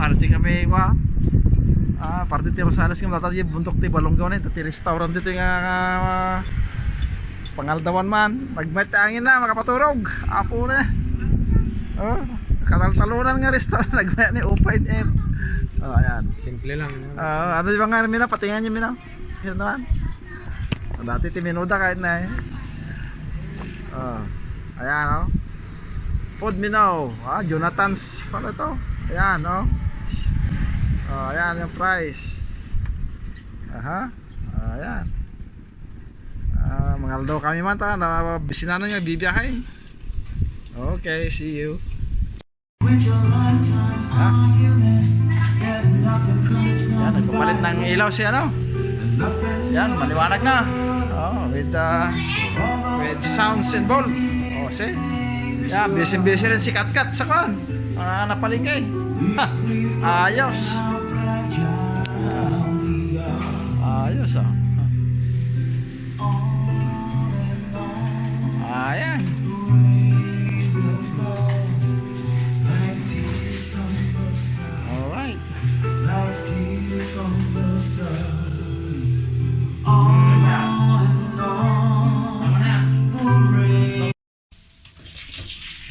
party kami wa. Party ti Rosales ng tata di buntok ti Balonggaw ni ti restaurant dito nga Pangaldawan man. Nagmet angin na makapaturog. Apo na. Katal-talunan nga restaurant nagmet ni open air. Ayan. Simple lang. Ano yung mga mina patingan niyo mina? Yan naman. Dati ti minuda kahit na ayan Food Minaw, Jonathan's ano to? Ayan ayan yung price. Ayan. Mangaldaw kami man ta na bisina na niya bibiyahe. Okay, see you. Yan, nagpapalit ng ilaw si ano? Yan, maliwanag na. With sounds involved. See? Yan, busy rin si Katkat sa kan. Napalingay. Ayos. Ayos Ayan. Alright.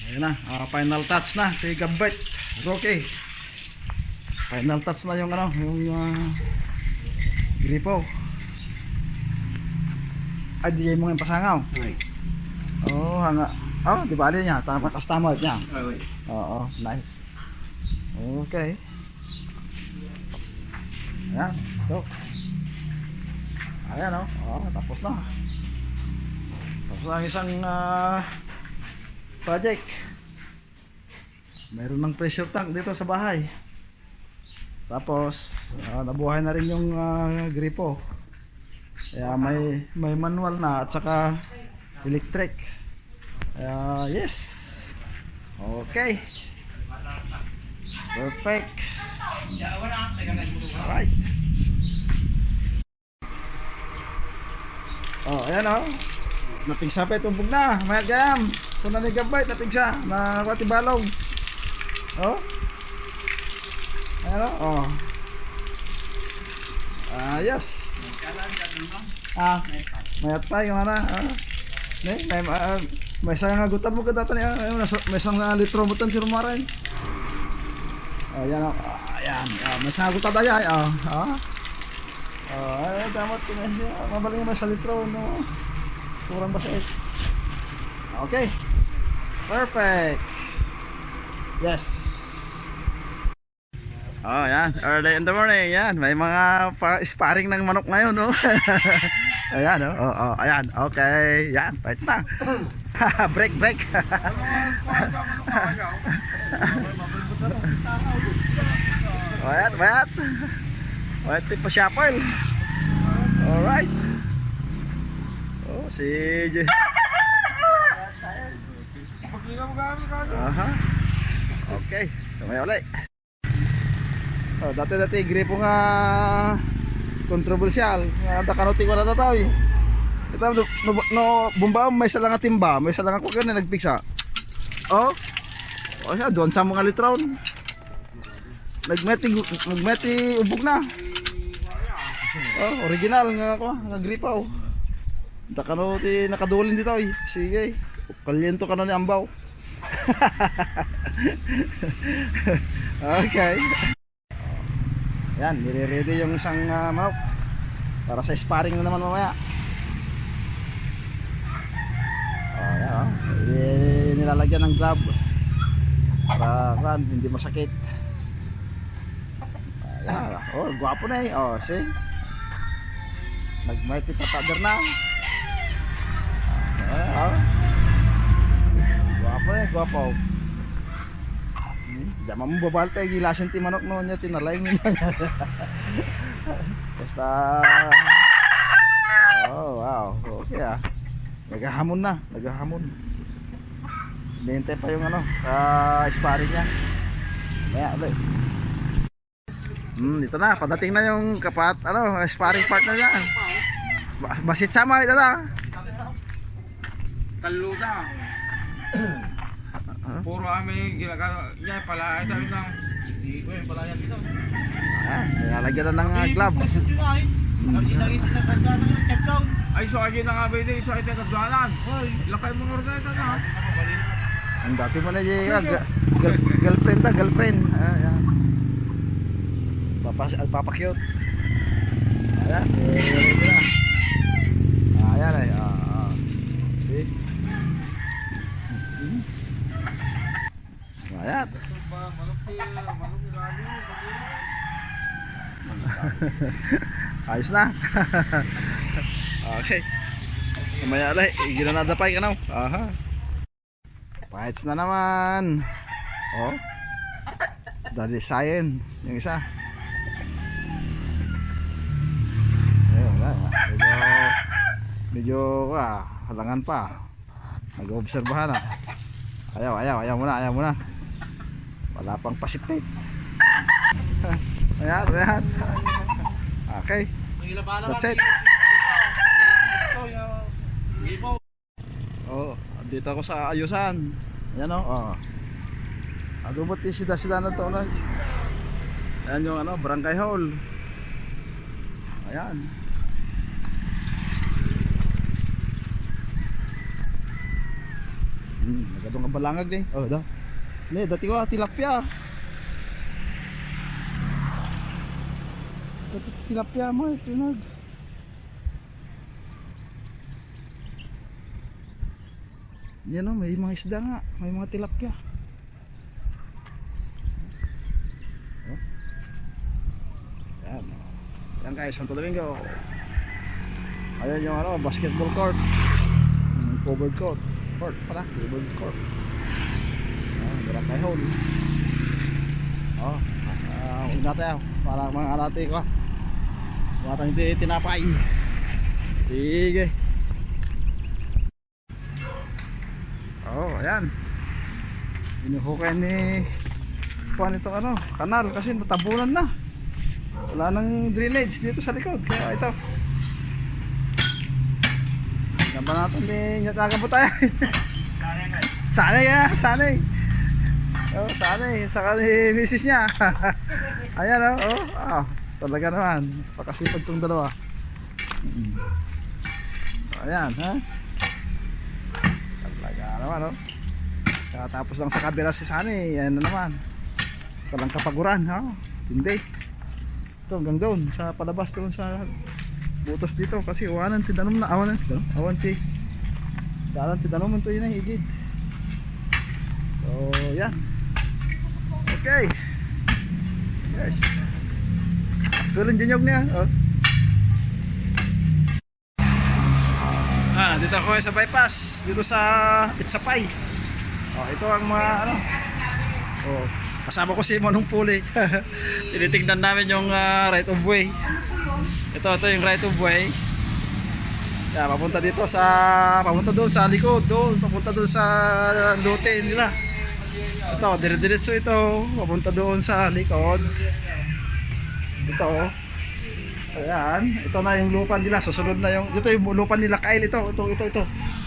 Ayan na, final touch na si Gambit Rocky. Final touch na yung gripo. Di mo yung pasangaw. Hanga. Di bali niya, tama customer niya. Oo, nice. Okay. Ayan, ito. Ayan tapos na. Tapos na ang isang project. Mayroon ng pressure tank dito sa bahay. Tapos nabuhay na rin yung gripo. Kaya may manual na at saka electric. Yes. Okay. Perfect. Alright. Ayan napigsa pa itumbog na. Mayat gayam. Kung nanigabay napigsa. Nakwati balong. Ayan yes. Mayat pa yung may isang agutan mo ka datan may isang litro mo tan si Rumaran. Ayan may isang agutan tayo damat ko na siya mabaling may isang litro kurang ba sa okay, perfect. Yes. Yan, early in the morning. Yan, may mga sparring ng manok ngayon, Ayan, ayan, okay. Yan, right na. break. Ayan, bayat. Bayat pa shuffle. Alright. Si J. Okay, tumay ulit. Dati gripo nga kontrobersyal nga kanuti ko na tataw ito no bumba may isa lang nga timba may isa lang ako ganun nagpiksa siya doon sa mga litron nagmeti ubog na original nga ako nagripaw kanuti nakadulin dito sige kalyento ka na ni Ambaw. Okay. Yan, nire-ready yung isang manok para sa sparring na naman mamaya. Nilalagyan ng grab para hindi masakit. Gwapo na see? Nag-mighty papader na. Gwapo. Diyan mo babal tayo gilasin ti manok no niya tinalay niya. Basta wow. Okay naghahamon na. Nihintay pa yung sparring niya. Maya ulit. Dito na, padating na yung sparring partner niya. Basit sama ito na. Kaluda. Puro kami ginagawa pala ito Hindi ko yung palayan dito. Lalagyan na ng glove. Ay, so again na nga ba yun? So ay tagadwanan. Lakay mo nga rin na. Ang dati mo na yung girlfriend na, girlfriend. Ayan. Papakyut. Ayan. Ayan ay. See? Ayan. Ayos na. Okay. Mamaya alay, ginanadapay ka na. Aha. Fights na naman. Oh. Dali sayin yung isa. Ayun, medyo halangan pa. Nag-obserbahan na. Ayaw muna. Wala pang pasipit. Ayan. Okay. That's it. Oh, dito ako sa ayusan. Ayan o. Adubot sida na to. Ayan yung barangay hall. Ayan. Nagadong kabalangag ni. Oh, da. Ne, dati ko tilapia. Tilapia mo, tunag. Yan o, may mga isda nga. May mga tilapia. Oh. Yan. Yan guys, Santo Domingo. Ayan yung basketball court. Covered court. Court pala, covered court. Barangay hall. Oh, huwag natin para mga alati ko. Watang hindi tinapay. Sige. Oh, ayan. Inuhukay ni kuhan ito kanal kasi natabunan na. Wala nang drainage dito sa likod. Kaya ito. Nabanatan ni Nyataga po tayo. Sanay. Oh, sanay. Saka ni misis niya. Ayan talaga naman. Pakasipag tong dalawa. Ayan, ha? Talaga naman, tapos lang sa kabila si Sanay. Ayan na naman. Walang kapaguran, hindi. Ito hanggang doon sa palabas doon sa butas dito kasi awanan ti danom na awan ti danom to yun ang higid. So yan. Okay. Yes. Turun jinyog niya. Dito ako sa bypass dito sa Pitsapay. Ito ang mga kasama ko si Manong Puli. Tinitingnan namin yung right of way. Ito yung right of way. Papunta doon sa likod, papunta doon sa lote nila. Ito, dire-diretso ito, papunta doon sa likod. Ito. Ayan, ito na yung lupa nila, susunod na ito yung lupa nila Kyle ito.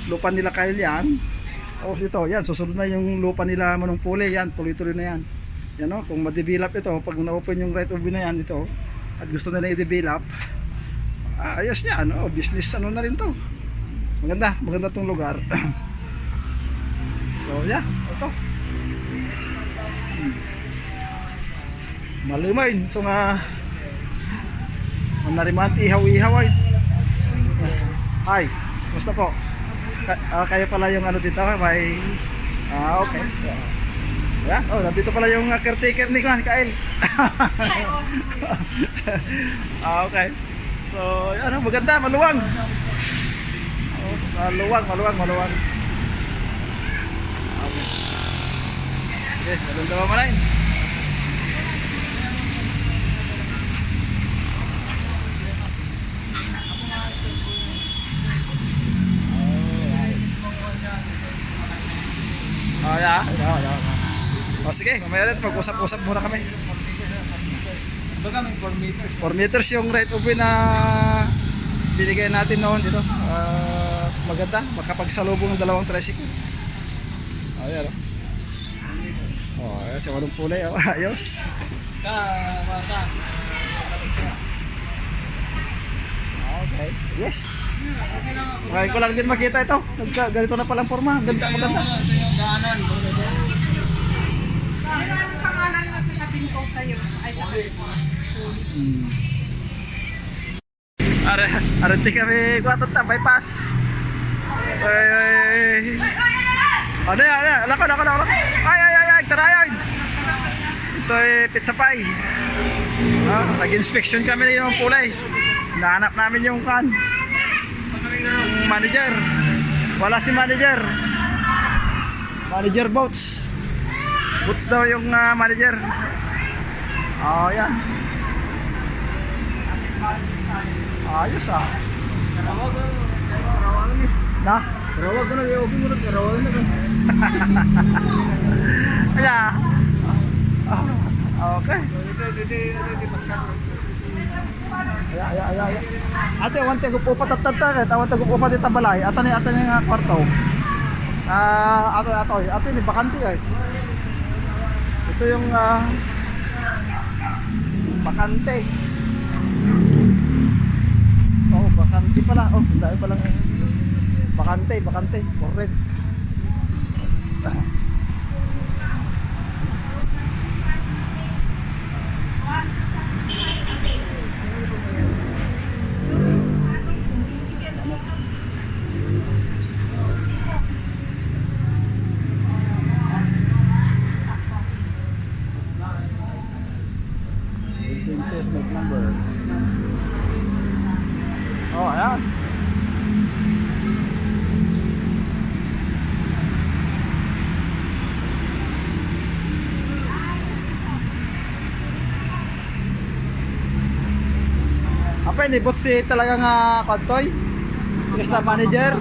Lupa nila Kyle yan. Tapos ito, yan, susunod na yung lupa nila Manong Puli, yan, tuloy-tuloy na yan. Yan kung ma-develop ito, pag na-open yung right of way na yan ito, at gusto na i-develop, ayos niya, business na rin to. Maganda tong lugar. So yeah, ito. Malimain, so nga manariman ihaw-ihaw ay. Hi, basta po. Kayo pala yung dito, may okay. Yeah, nandito pala yung caretaker ni Kael. Okay. So, yan maganda, maluwang. Maluwang. Okay. Sige, maganda ba malain? Yeah. Sige, mamaya rin mag-usap-usap muna kami. Baga may 4 meters. 4 meters yung right of way na binigay natin noon dito. Maganda, makapagsalubong ng dalawang tricycle. Ayan Sa walong kulay, oh, ayos. Okay, yes. Ngayon ko lang din makita ito. Ganito na palang forma. Ganda, maganda. Ito yung daanan. Ano ang pangalan na sinabi ko sa'yo? Ay, sa Arenti kami kuwatot na, bypass. Ay. Ano yan, ano yan? Alako. Ay, tarayan. Ito ay pizza pie. Nag-inspection kami ng kulay. Nahanap namin yung yung manager. Wala si manager. Manager Boats. Boats daw yung manager. Oh, yan. Ayos ah. Na? Rawag ko na, okay mo na, rawag na. Kaya. Okay. Ay. Ate, awan tayo upo patatagtagat. Awan tayo upo patitabalay. Ate nga kwarto. Ate ni bakante ay. Ito yung bakante. Oh, bakante pala. Oh, dahil palang bakante. For rent. Numbers. Oh, ayan. Apa ini bot si talagang kantoy? Yes na manager?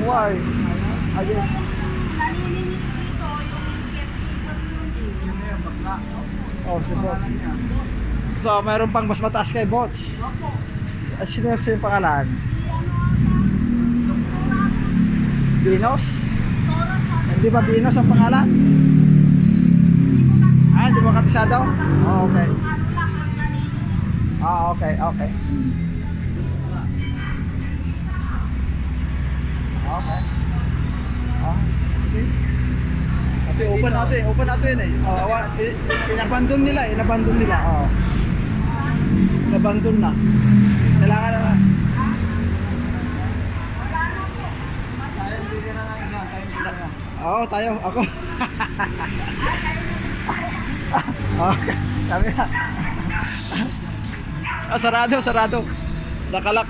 Why? Aje. Oh, si Bots. So, mayroon pang mas mataas kay Bots. Sino yung pangalan? Binos? Hindi ba Binos ang pangalan? Hindi mo kabisado? Oh, okay. Okay. Okay. Sige. Open natin eh. Inabandon nila. Oh. Inabandon na. Kailangan na. Tayo. Ako. Okay. Kami na. Sarado. Nakalak.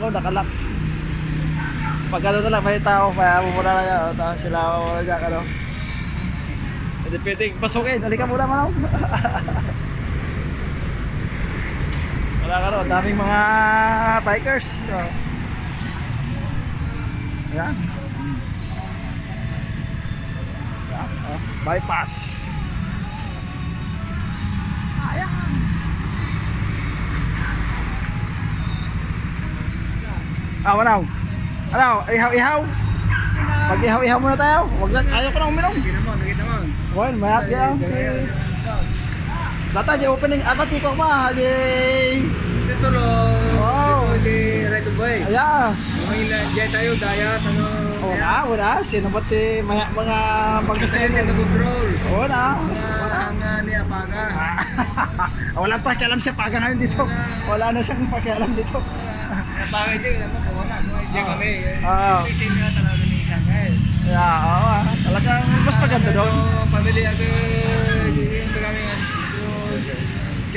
Pag ano na lang, may tao, kaya muna na yan. Tapos sila muna dyan, ano. Hindi pwedeng pasukin. Halika muna, manaw. Wala ka ron. Daming mga bikers. So. Ayan. Bypass. Ayan. Manaw. Ihaw. Pag ihaw muna tayo. Ayaw ko na uminom. Nakita mo. Well, mayat yan. Data, di opening. Ako, tikok pa. Ito lo. Wow. Ito di right of way. Ayan. Diyan tayo, dayat, ano. Wala. Sino ba't mga mag-isip? Kasi control. Wala. Ang niya paga. Wala pakialam siya paga ngayon dito. Wala na siyang pakialam dito. Paga din, alam mo, wala. Diyan kami. Talaga ni Isang. Talagang mas maganda doon. Pamilya ako